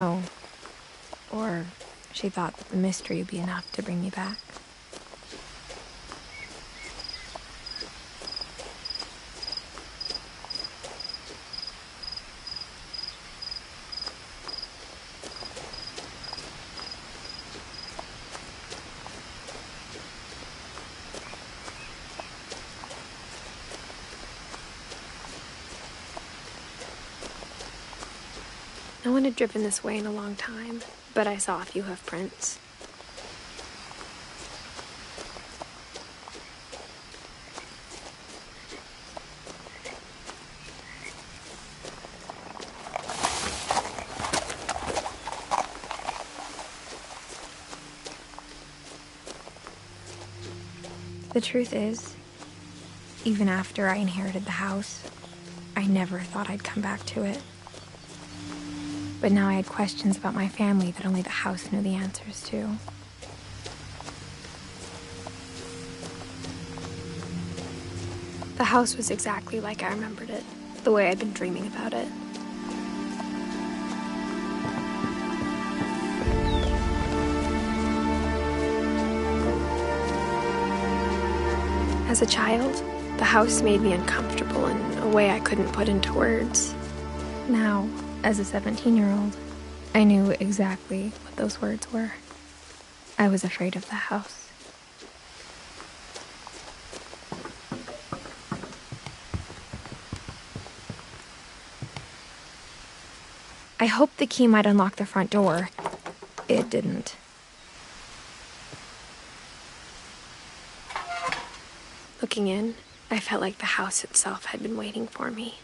Oh, or she thought that the mystery would be enough to bring me back. No one had driven this way in a long time, but I saw a few hoof prints. The truth is, even after I inherited the house, I never thought I'd come back to it. But now I had questions about my family that only the house knew the answers to. The house was exactly like I remembered it, the way I'd been dreaming about it. As a child, the house made me uncomfortable in a way I couldn't put into words. Now, as a 17-year-old, I knew exactly what those words were. I was afraid of the house. I hoped the key might unlock the front door. It didn't. Looking in, I felt like the house itself had been waiting for me.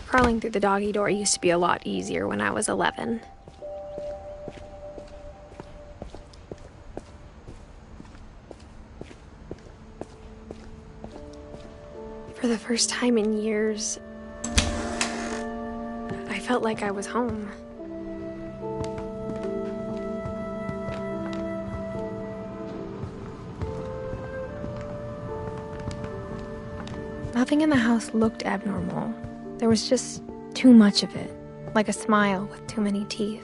Crawling through the doggy door used to be a lot easier when I was 11. For the first time in years, I felt like I was home. Nothing in the house looked abnormal. There was just too much of it, like a smile with too many teeth.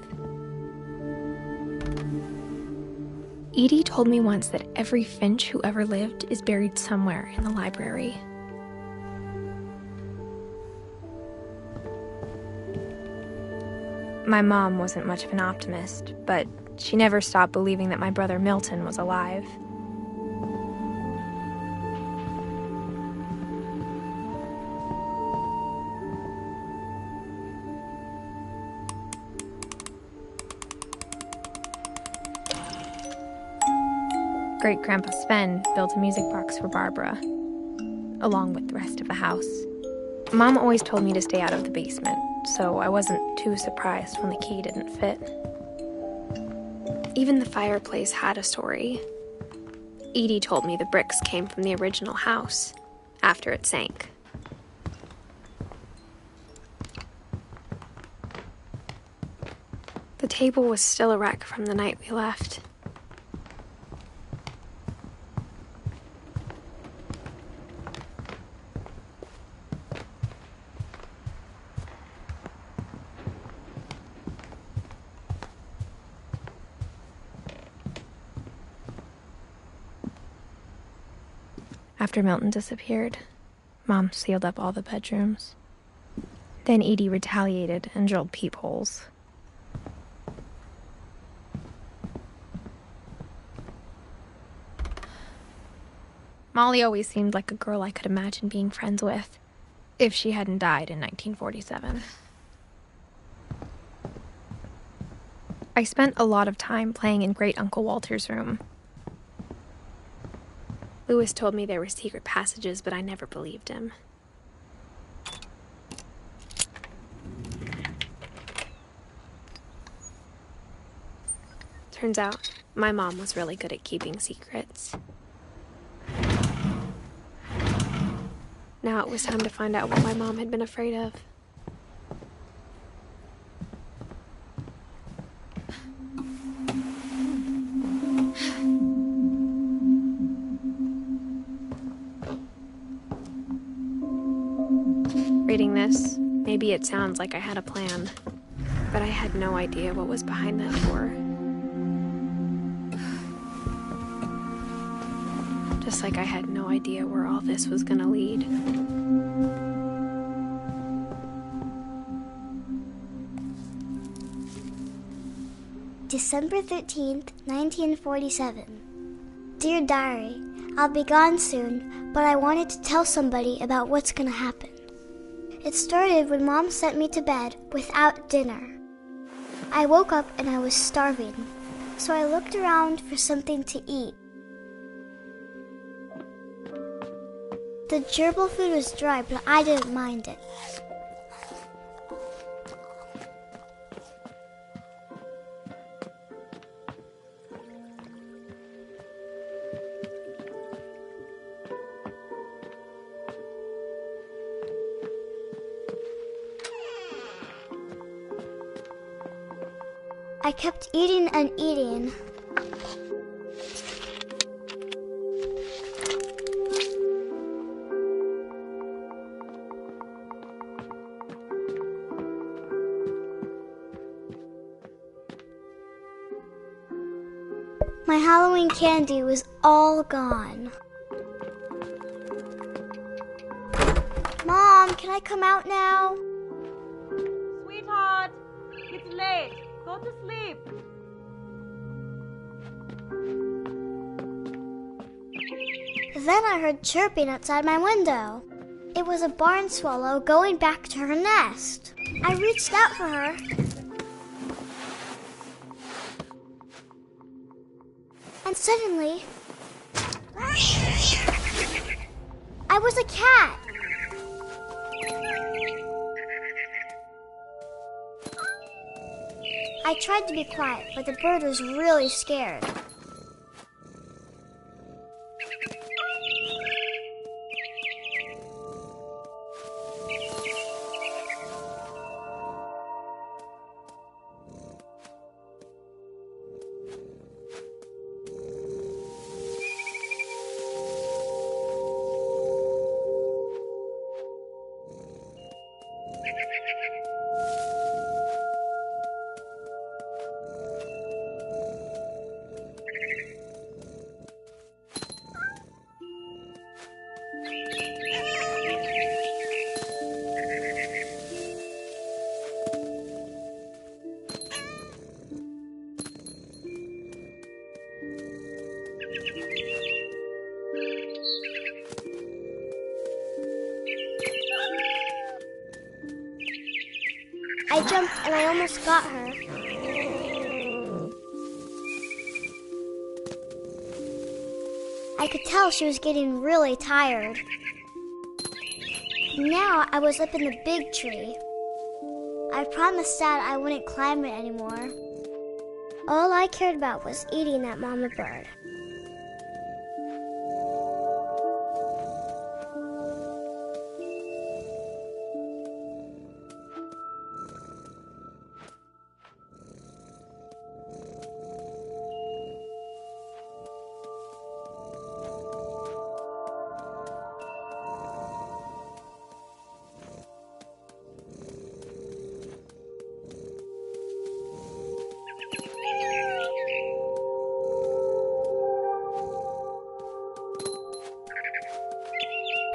Edie told me once that every Finch who ever lived is buried somewhere in the library. My mom wasn't much of an optimist, but she never stopped believing that my brother Milton was alive. Great-Grandpa Sven built a music box for Barbara, along with the rest of the house. Mom always told me to stay out of the basement, so I wasn't too surprised when the key didn't fit. Even the fireplace had a story. Edie told me the bricks came from the original house, after it sank. The table was still a wreck from the night we left. After Milton disappeared, Mom sealed up all the bedrooms. Then Edie retaliated and drilled peepholes. Molly always seemed like a girl I could imagine being friends with, if she hadn't died in 1947. I spent a lot of time playing in Great Uncle Walter's room. Lewis told me there were secret passages, but I never believed him. Turns out, my mom was really good at keeping secrets. Now it was time to find out what my mom had been afraid of. Reading this, maybe it sounds like I had a plan, but I had no idea what was behind that door. Just like I had no idea where all this was gonna lead. December 13th, 1947. Dear Diary, I'll be gone soon, but I wanted to tell somebody about what's gonna happen. It started when Mom sent me to bed without dinner. I woke up and I was starving, so I looked around for something to eat. The gerbil food was dry, but I didn't mind it. I kept eating and eating. My Halloween candy was all gone. Mom, can I come out now? Sweetheart, it's late. Go to sleep. Then I heard chirping outside my window. It was a barn swallow going back to her nest. I reached out for her. And suddenly, I was a cat. I tried to be quiet, but the bird was really scared. I jumped and I almost got her. I could tell she was getting really tired. Now I was up in the big tree. I promised Dad I wouldn't climb it anymore. All I cared about was eating that mama bird.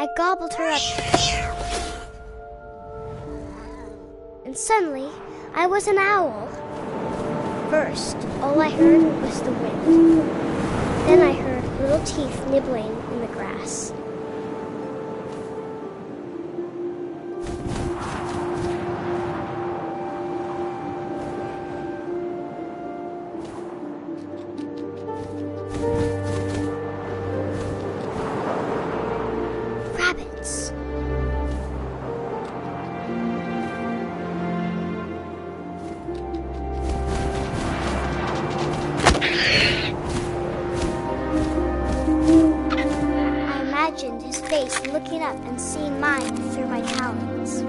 I gobbled her up. And suddenly, I was an owl. First, all I heard was the wind. Then I heard little teeth nibbling in the grass. grass. Rabbits. I imagined his face looking up and seeing mine through my talons.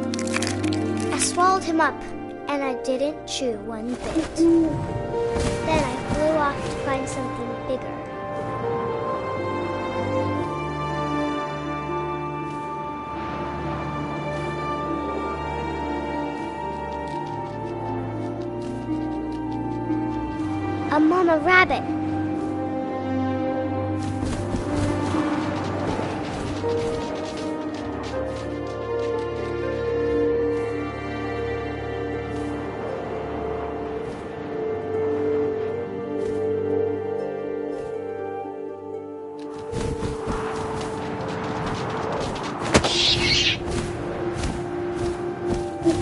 I swallowed him up, and I didn't chew one bit. Then I flew off to find something bigger. A mama rabbit.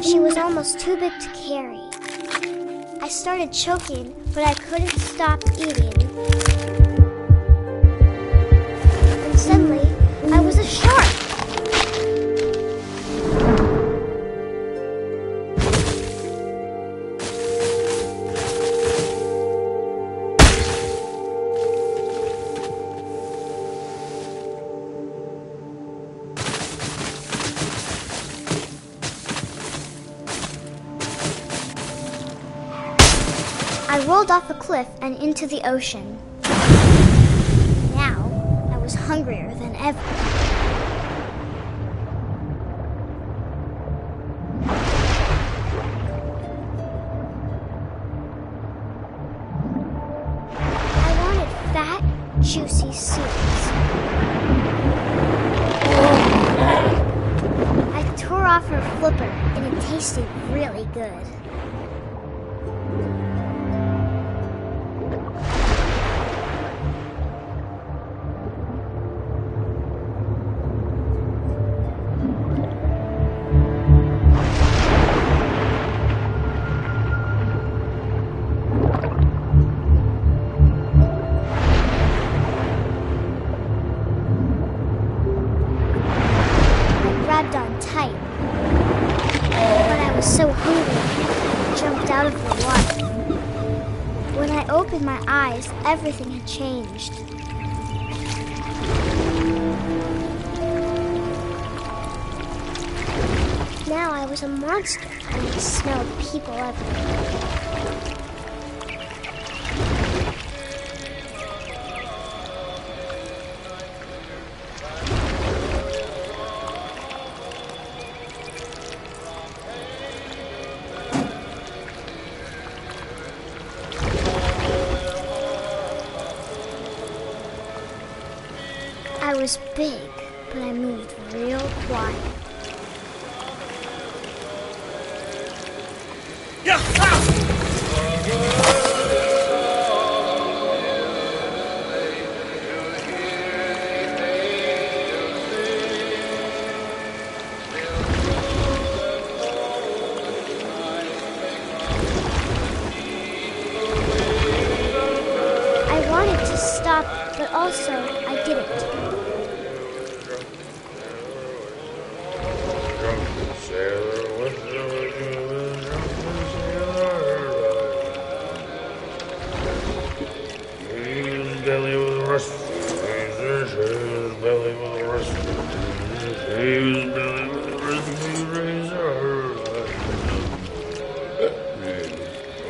She was almost too big to carry. I started choking, but I couldn't stop eating. And suddenly, I was a shark. I rolled off a cliff and into the ocean. Now, I was hungrier than ever. I wanted fat, juicy seeds. I tore off her flipper, and it tasted really good. Grabbed on tight, but I was so hungry, I jumped out of the water. When I opened my eyes, everything had changed. Now I was a monster, and I smelled people everywhere. I was big, but I moved real quiet. I wanted to stop, but also I didn't. Belly was rusty, his belly was rusty, his belly was rusty, razor.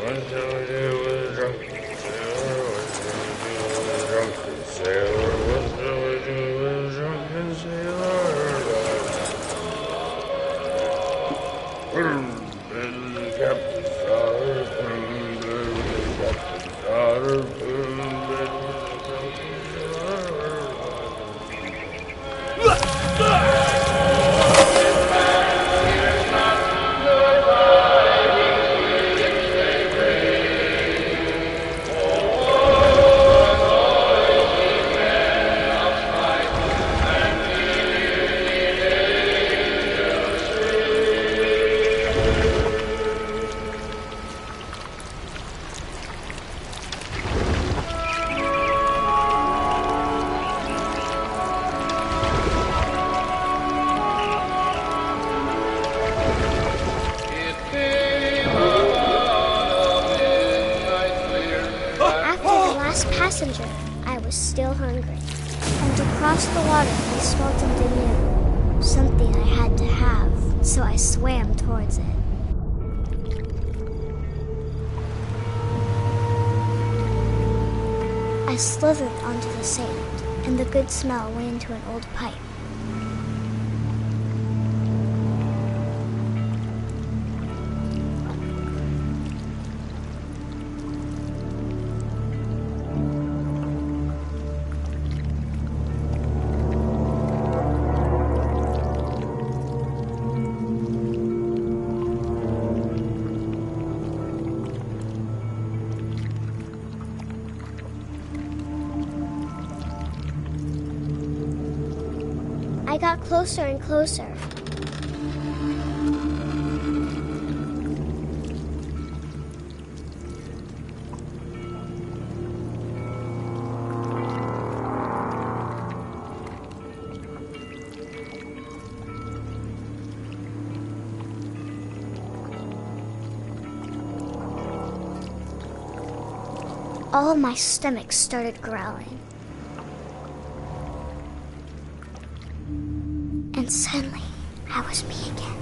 One time he was drunk, sailor was drunk, he was drunk and sailor. Captain's daughter, last passenger, I was still hungry. And across the water, I smelled something new. Something I had to have, so I swam towards it. I slithered onto the sand, and the good smell went into an old pipe. I got closer and closer. All of my stomach started growling. And suddenly, I was me again.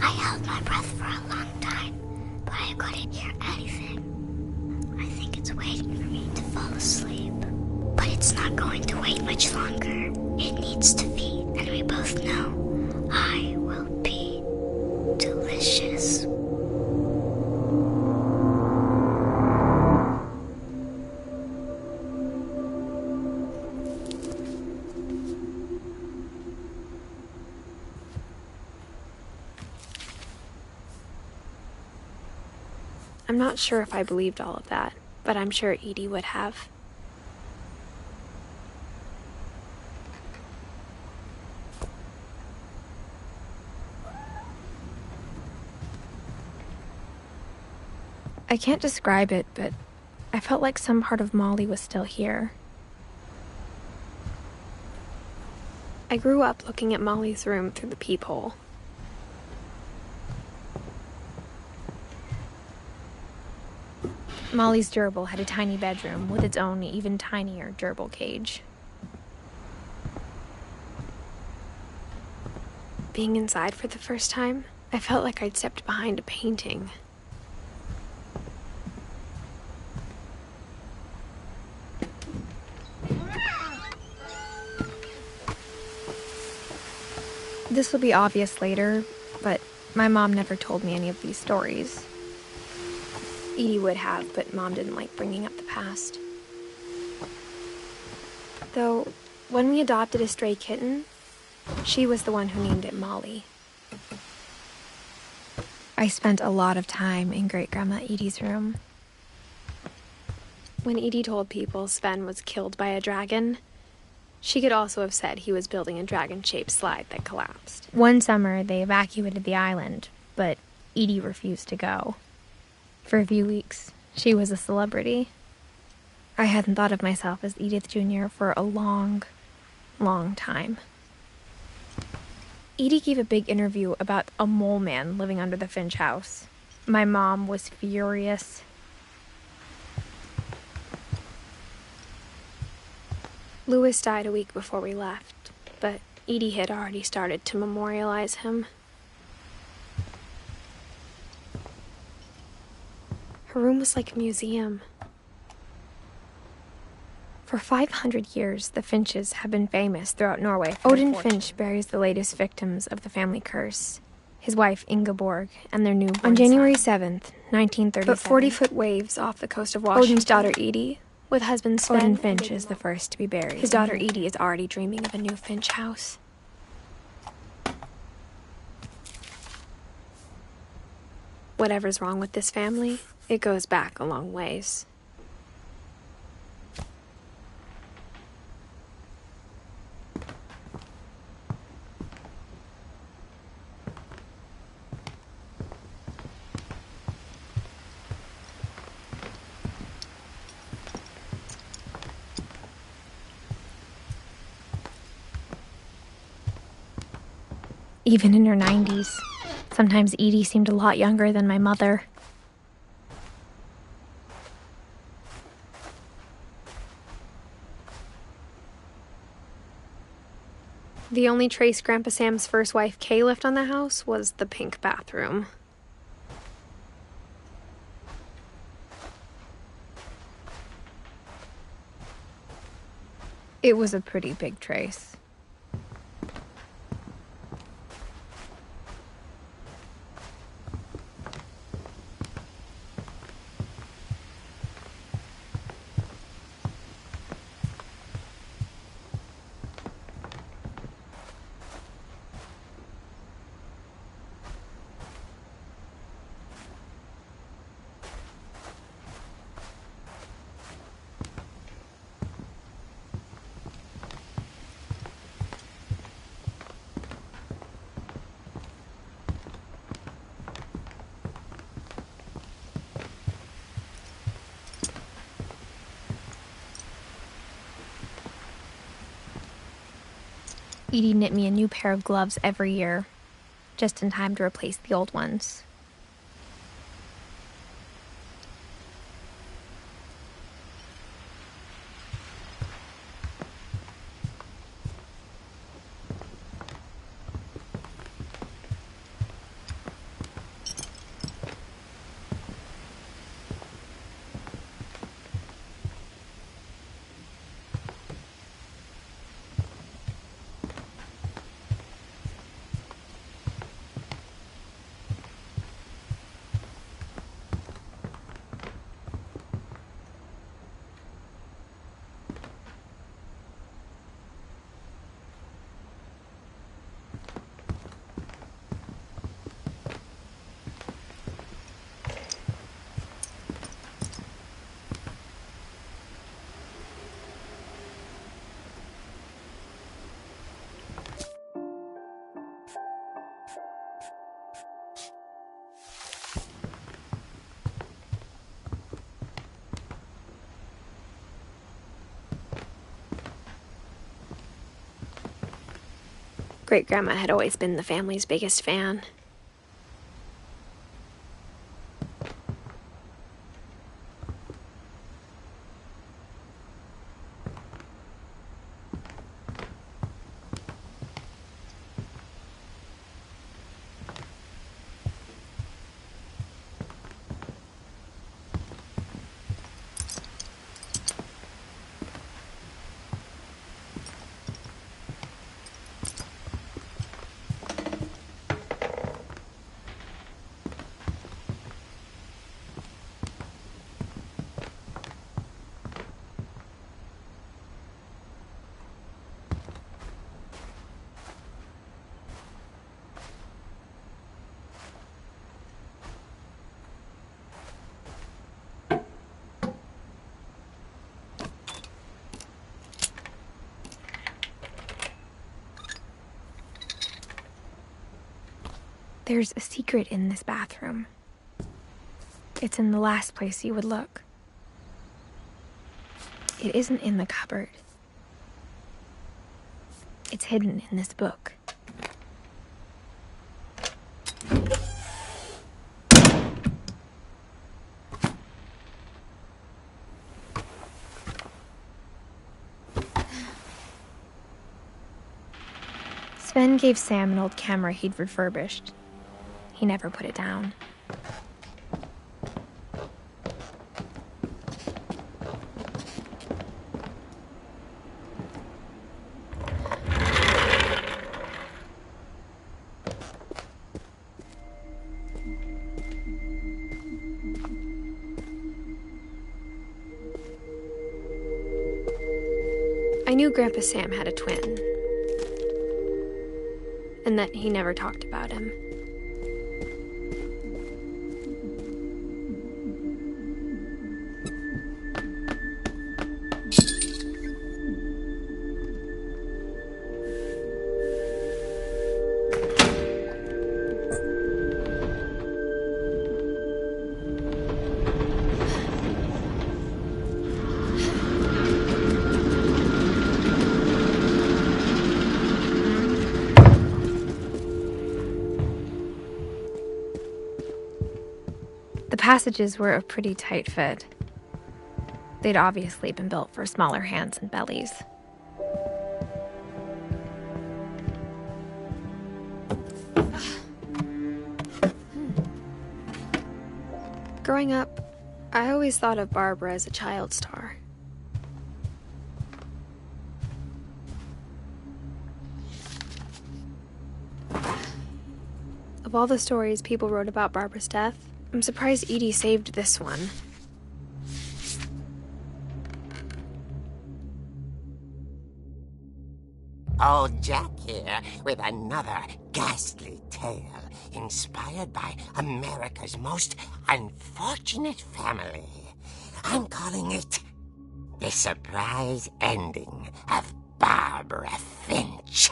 I held my breath for a long time, but I couldn't hear anything. I think it's waiting for me to fall asleep. But it's not going to wait much longer. It needs to feed, and we both know I will be delicious. I'm not sure if I believed all of that, but I'm sure Edie would have. I can't describe it, but I felt like some part of Molly was still here. I grew up looking at Molly's room through the peephole. Molly's gerbil had a tiny bedroom with its own even tinier gerbil cage. Being inside for the first time, I felt like I'd stepped behind a painting. This will be obvious later, but my mom never told me any of these stories. Edie would have, but Mom didn't like bringing up the past. Though, when we adopted a stray kitten, she was the one who named it Molly. I spent a lot of time in Great-Grandma Edie's room. When Edie told people Sven was killed by a dragon, she could also have said he was building a dragon-shaped slide that collapsed. One summer, they evacuated the island, but Edie refused to go. For a few weeks, she was a celebrity. I hadn't thought of myself as Edith Jr. for a long, long time. Edie gave a big interview about a mole man living under the Finch house. My mom was furious. Louis died a week before we left, but Edie had already started to memorialize him. Her room was like a museum. For 500 years, the Finches have been famous throughout Norway. Odin Finch buries the latest victims of the family curse, his wife Ingeborg and their newborn on January 7th, 1937. But 40-foot waves off the coast of Washington. Odin's daughter Edie, with husband Sven. Odin Finch is the first to be buried. His daughter Edie is already dreaming of a new Finch house. Whatever's wrong with this family, it goes back a long ways. Even in her 90s, sometimes Edie seemed a lot younger than my mother. The only trace Grandpa Sam's first wife, Kay, left on the house was the pink bathroom. It was a pretty big trace. Edie knit me a new pair of gloves every year, just in time to replace the old ones. Great-grandma had always been the family's biggest fan. There's a secret in this bathroom. It's in the last place you would look. It isn't in the cupboard. It's hidden in this book. Sven gave Sam an old camera he'd refurbished. He never put it down. I knew Grandpa Sam had a twin, and that he never talked about him. The passages were a pretty tight fit. They'd obviously been built for smaller hands and bellies. Growing up, I always thought of Barbara as a child star. Of all the stories people wrote about Barbara's death, I'm surprised Edie saved this one. Old Jack here with another ghastly tale inspired by America's most unfortunate family. I'm calling it The Surprise Ending of Barbara Finch.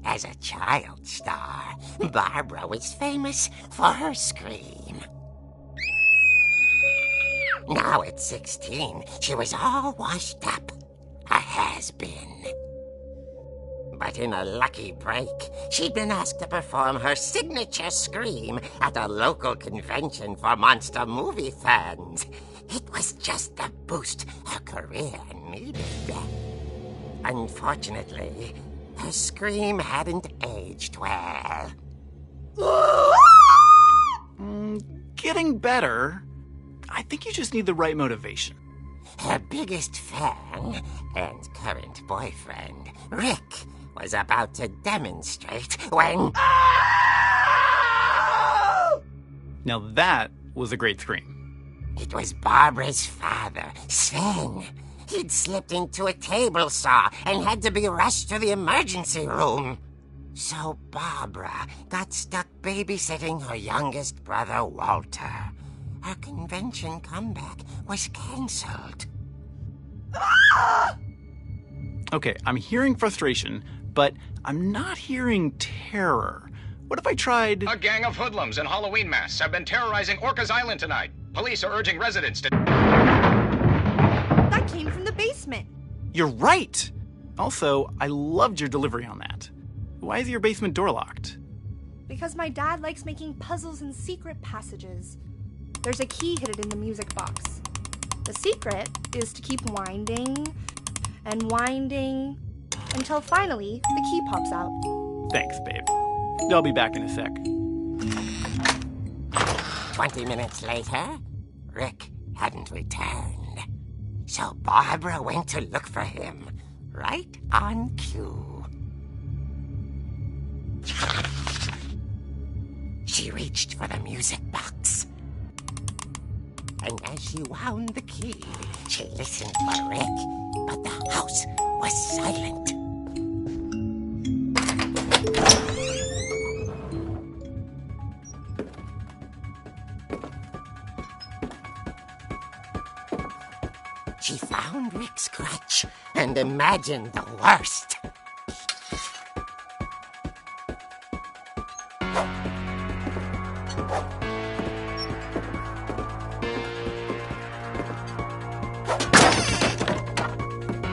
As a child star, Barbara was famous for her scream. Now at 16, she was all washed up. A has-been. But in a lucky break, she'd been asked to perform her signature scream at a local convention for monster movie fans. It was just the boost her career needed. Unfortunately, her scream hadn't aged well. Getting better. I think you just need the right motivation. Her biggest fan and current boyfriend, Rick, was about to demonstrate when... Now that was a great scream. It was Barbara's father, Sven. He'd slipped into a table saw and had to be rushed to the emergency room. So Barbara got stuck babysitting her youngest brother, Walter. Her convention comeback was cancelled. Okay, I'm hearing frustration, but I'm not hearing terror. What if I tried... A gang of hoodlums in Halloween masks have been terrorizing Orcas Island tonight. Police are urging residents to... That came from the basement. You're right! Also, I loved your delivery on that. Why is your basement door locked? Because my dad likes making puzzles and secret passages. There's a key hidden in the music box. The secret is to keep winding and winding until finally the key pops out. Thanks, babe. I'll be back in a sec. 20 minutes later, Rick hadn't returned. So Barbara went to look for him, right on cue. She reached for the music box. And as she wound the key, she listened for Rick, but the house was silent. She found Rick's crutch and imagined the worst.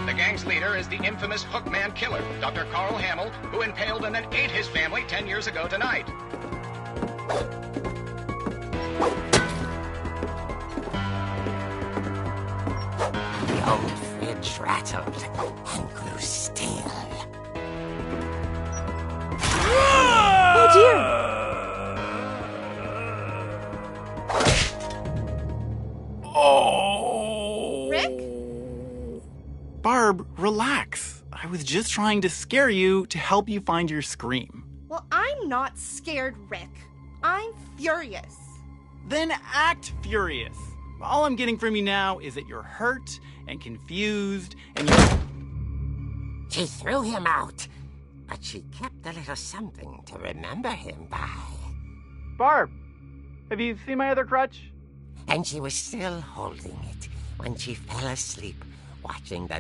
The gang's leader is the infamous Hookman Killer, Dr. Carl Hamill, who impaled and then ate his family 10 years ago tonight. The old fridge rattled and grew still. Oh dear! Oh! Rick? Barb, relax. I was just trying to scare you to help you find your scream. Well, I'm not scared, Rick. I'm furious. Then act furious. All I'm getting from you now is that you're hurt and confused and you're... She threw him out, but she kept a little something to remember him by. Barb, have you seen my other crutch? And she was still holding it when she fell asleep watching the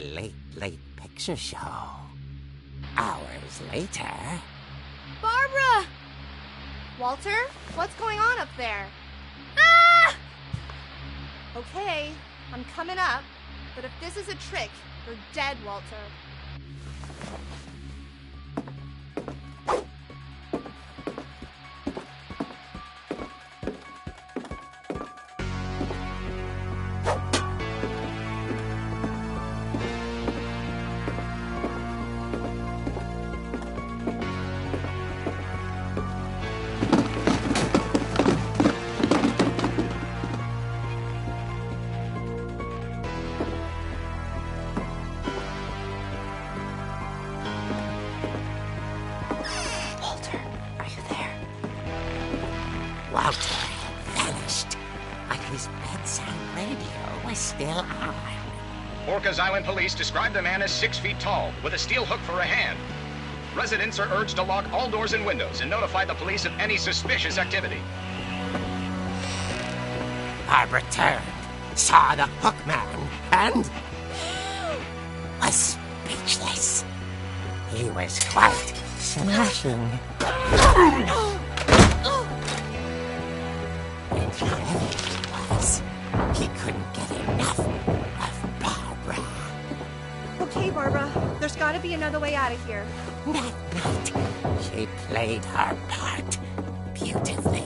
Late Picture Show. Hours later... Barbara! Walter, what's going on up there? Ah! Okay, I'm coming up, but if this is a trick, you're dead, Walter. bedside radio was still on. Orcas Island police described the man as 6 feet tall, with a steel hook for a hand. Residents are urged to lock all doors and windows and notify the police of any suspicious activity. Barbara turned, saw the hook man, and was speechless. He was quite smashing. And whoever he was, he couldn't get enough of Barbara. Okay, Barbara, there's gotta be another way out of here. That night, she played her part beautifully.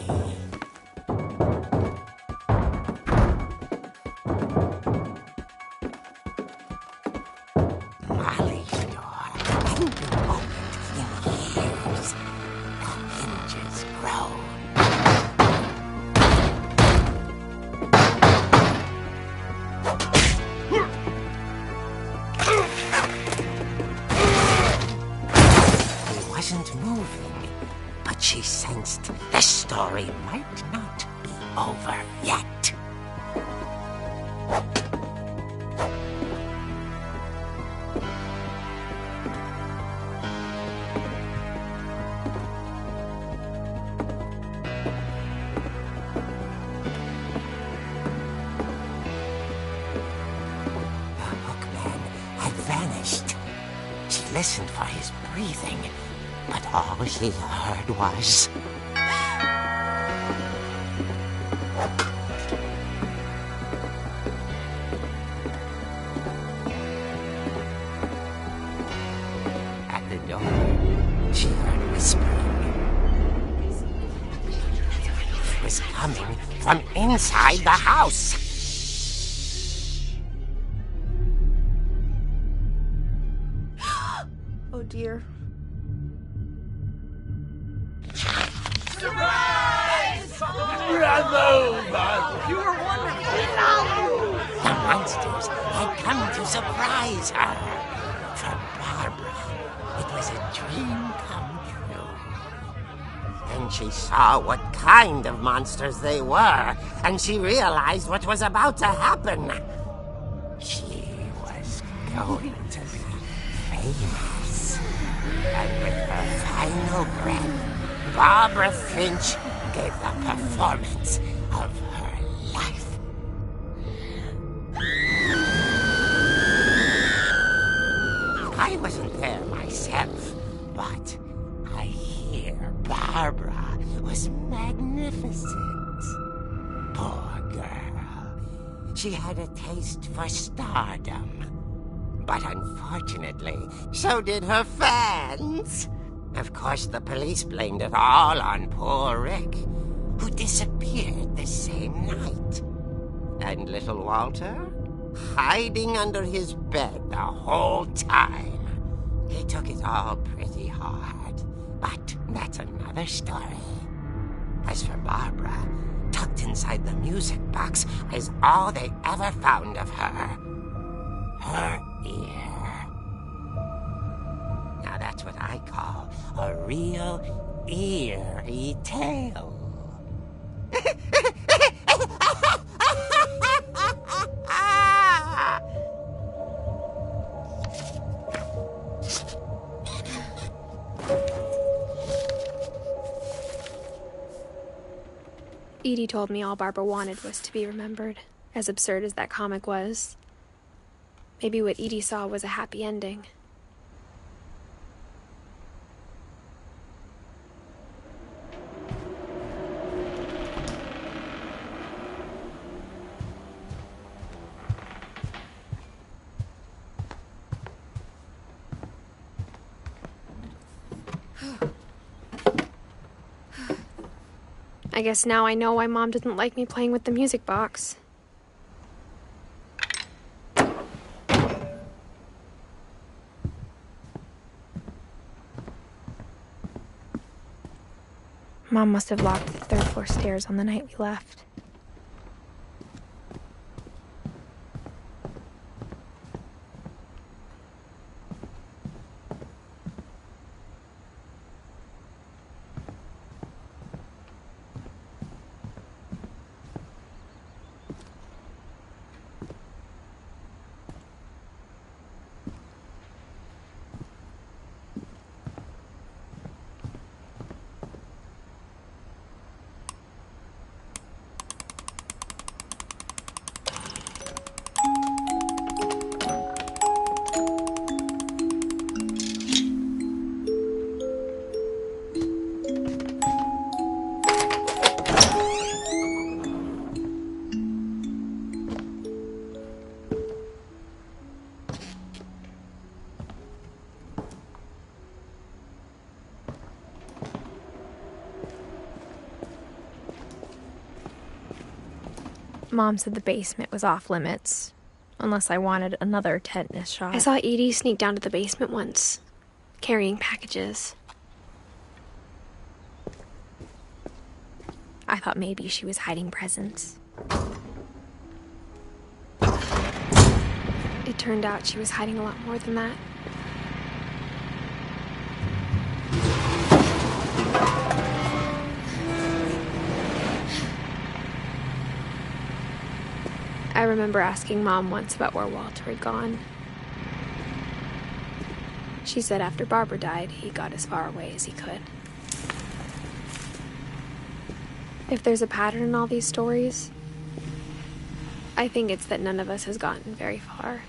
Molly's door hadn't been opened in years. The hinges groaned. He wasn't moving, but she sensed the story might not be over yet. The hookman had vanished. She listened for his breathing, but all she heard was... At the door, she heard whispering. It was coming from inside the house. Oh dear. The monsters had come to surprise her. For Barbara, it was a dream come true. Then she saw what kind of monsters they were, and she realized what was about to happen. She was going to be famous. And with her final breath, Barbara Finch gave the performance of her life. I wasn't there myself, but I hear Barbara was magnificent. Poor girl. She had a taste for stardom. But unfortunately, so did her fans. Of course, the police blamed it all on poor Rick, who disappeared the same night. And little Walter? Hiding under his bed the whole time. He took it all pretty hard, but that's another story. As for Barbara, tucked inside the music box is all they ever found of her. Her ear. Now that's what I call a real eerie tale. Edie told me all Barbara wanted was to be remembered, as absurd as that comic was. Maybe what Edie saw was a happy ending. I guess now I know why Mom didn't like me playing with the music box. Mom must have locked the third floor stairs on the night we left. Mom said the basement was off limits, unless I wanted another tetanus shot. I saw Edie sneak down to the basement once, carrying packages. I thought maybe she was hiding presents. It turned out she was hiding a lot more than that. I remember asking Mom once about where Walter had gone. She said after Barbara died, he got as far away as he could. If there's a pattern in all these stories, I think it's that none of us has gotten very far.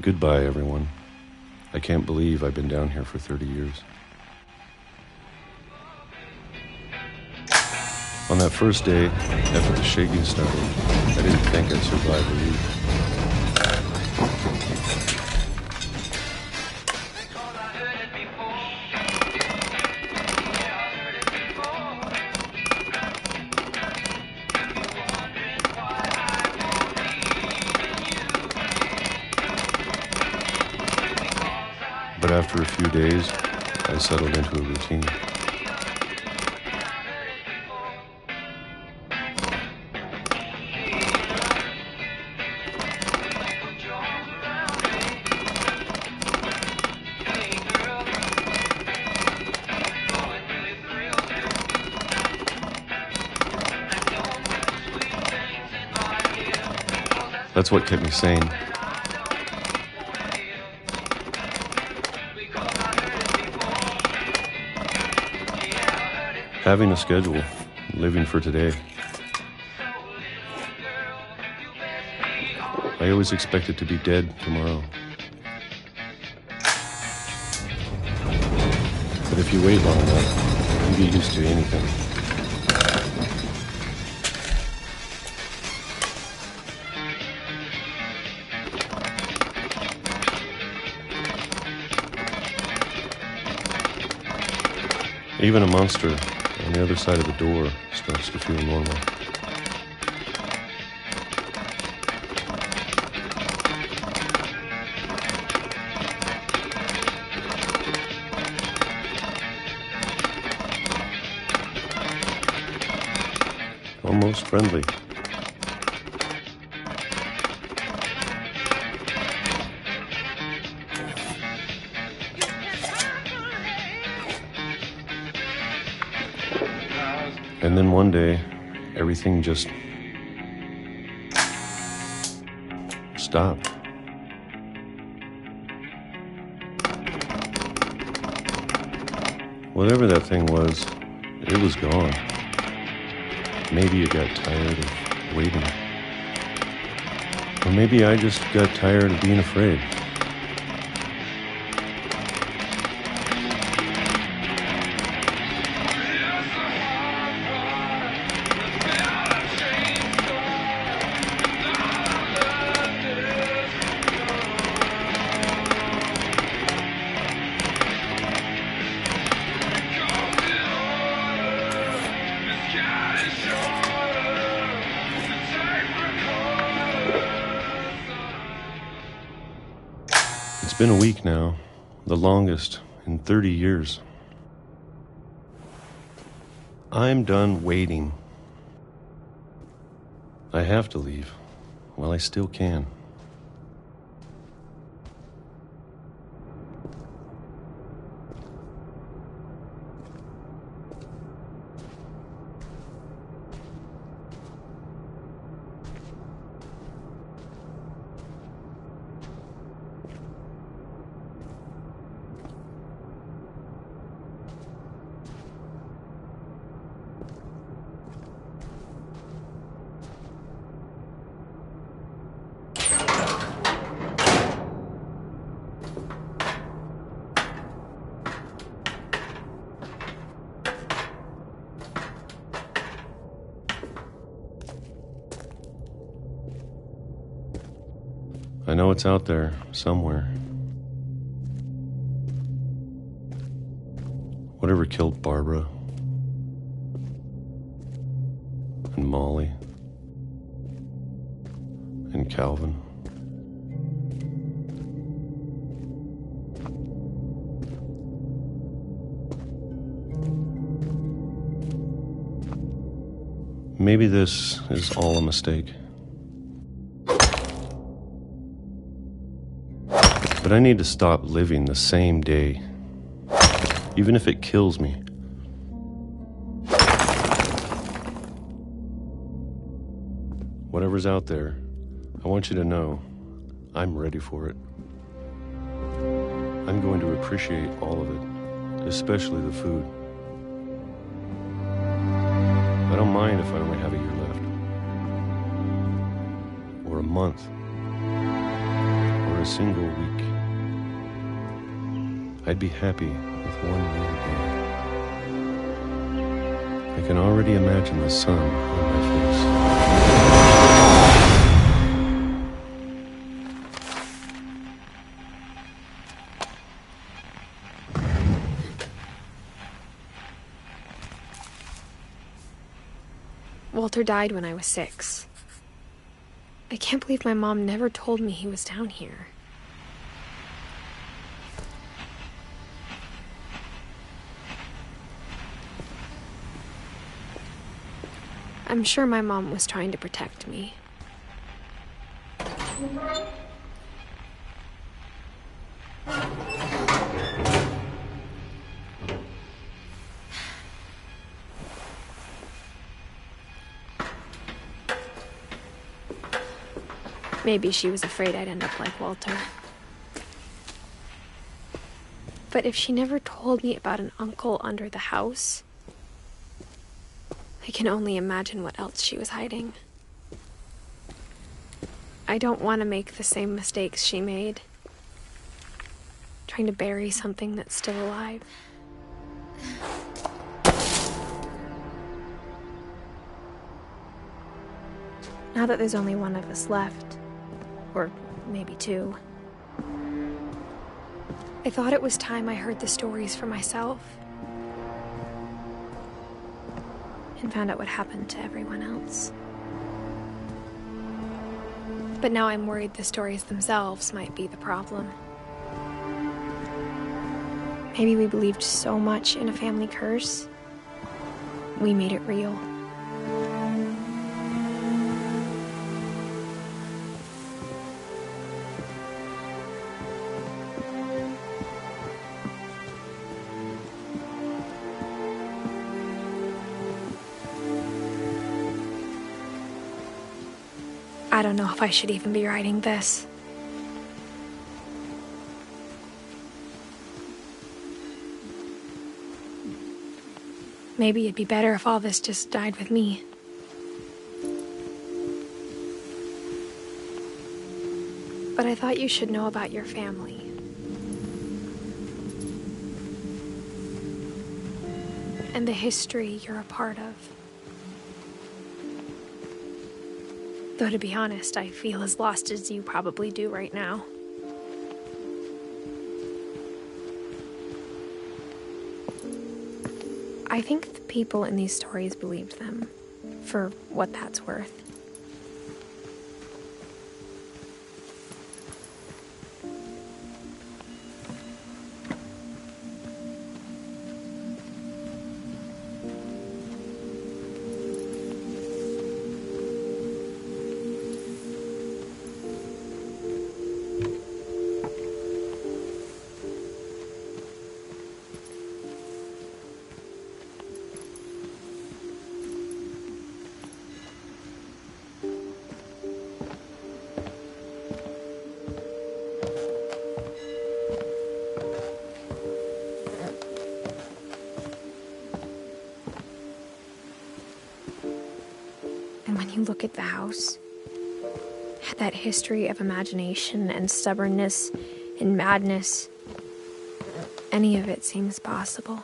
Goodbye, everyone. I can't believe I've been down here for 30 years. On that first day, after the shaking started, I didn't think I'd survive a week. But after a few days, I settled into a routine. That's what kept me sane. Having a schedule, living for today. I always expected to be dead tomorrow. But if you wait long enough, you get used to anything. Even a monster on the other side of the door starts to feel normal. Almost friendly. And then one day, everything just stopped. Whatever that thing was, it was gone. Maybe you got tired of waiting. Or maybe I just got tired of being afraid. It's been a week now, the longest in 30 years. I'm done waiting. I have to leave while I still can. I know it's out there, somewhere. Whatever killed Barbara and Molly and Calvin. Maybe this is all a mistake. But I need to stop living the same day, even if it kills me. Whatever's out there, I want you to know I'm ready for it. I'm going to appreciate all of it, especially the food. I don't mind if I only have a year left, or a month, or a single week. I'd be happy with one more day. I can already imagine the sun on my face. Walter died when I was 6. I can't believe my mom never told me he was down here. I'm sure my mom was trying to protect me. Maybe she was afraid I'd end up like Walter. But if she never told me about an uncle under the house, I can only imagine what else she was hiding. I don't want to make the same mistakes she made, trying to bury something that's still alive. Now that there's only one of us left, or maybe 2, I thought it was time I heard the stories for myself and found out what happened to everyone else. But now I'm worried the stories themselves might be the problem. Maybe we believed so much in a family curse, we made it real. I don't know if I should even be writing this. Maybe it'd be better if all this just died with me. But I thought you should know about your family. And the history you're a part of. Though to be honest, I feel as lost as you probably do right now. I think the people in these stories believed them, for what that's worth. And when you look at the house, that history of imagination and stubbornness and madness, any of it seems possible.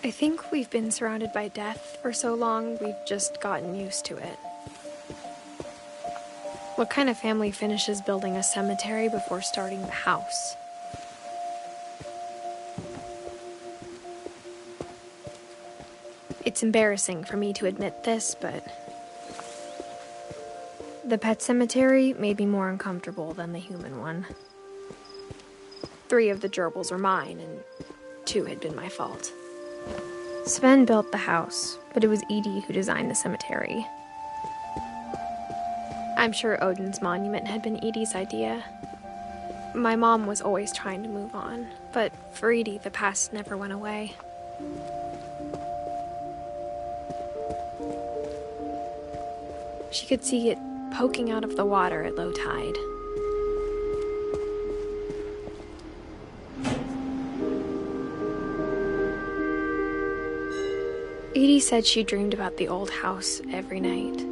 I think we've been surrounded by death for so long, we've just gotten used to it. What kind of family finishes building a cemetery before starting the house? It's embarrassing for me to admit this, but the pet cemetery made me more uncomfortable than the human one. 3 of the gerbils were mine, and 2 had been my fault. Sven built the house, but it was Edie who designed the cemetery. I'm sure Odin's monument had been Edie's idea. My mom was always trying to move on, but for Edie, the past never went away. She could see it poking out of the water at low tide. Edie said she dreamed about the old house every night.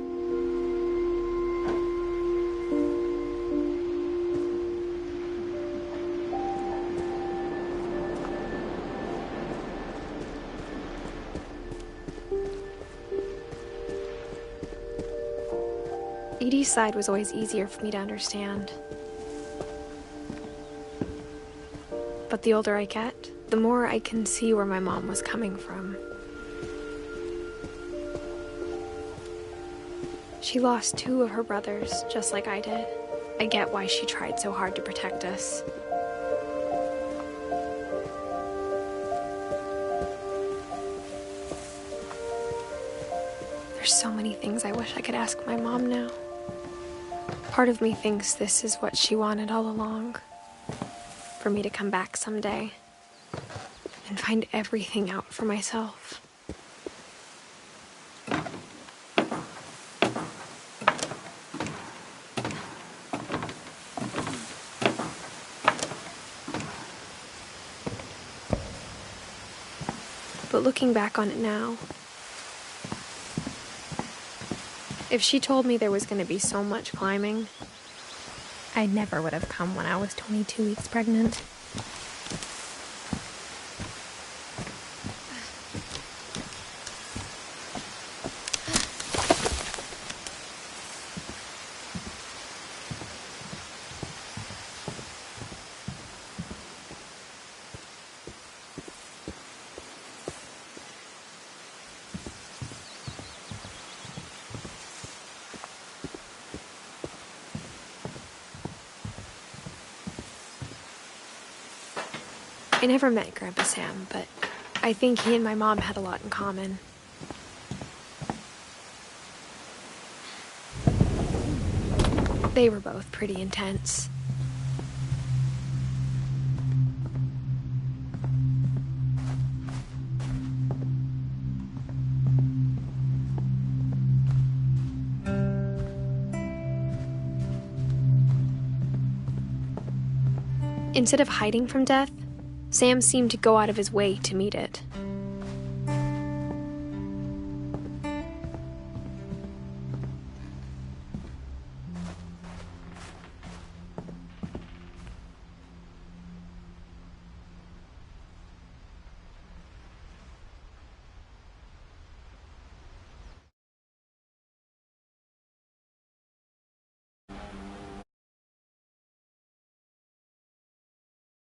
Edie's side was always easier for me to understand. But the older I get, the more I can see where my mom was coming from. She lost 2 of her brothers, just like I did. I get why she tried so hard to protect us. There's so many things I wish I could ask my mom now. Part of me thinks this is what she wanted all along. For me to come back someday and find everything out for myself. But looking back on it now, if she told me there was going to be so much climbing, I never would have come when I was 22 weeks pregnant. I never met Grandpa Sam, but I think he and my mom had a lot in common. They were both pretty intense. Instead of hiding from death, Sam seemed to go out of his way to meet it.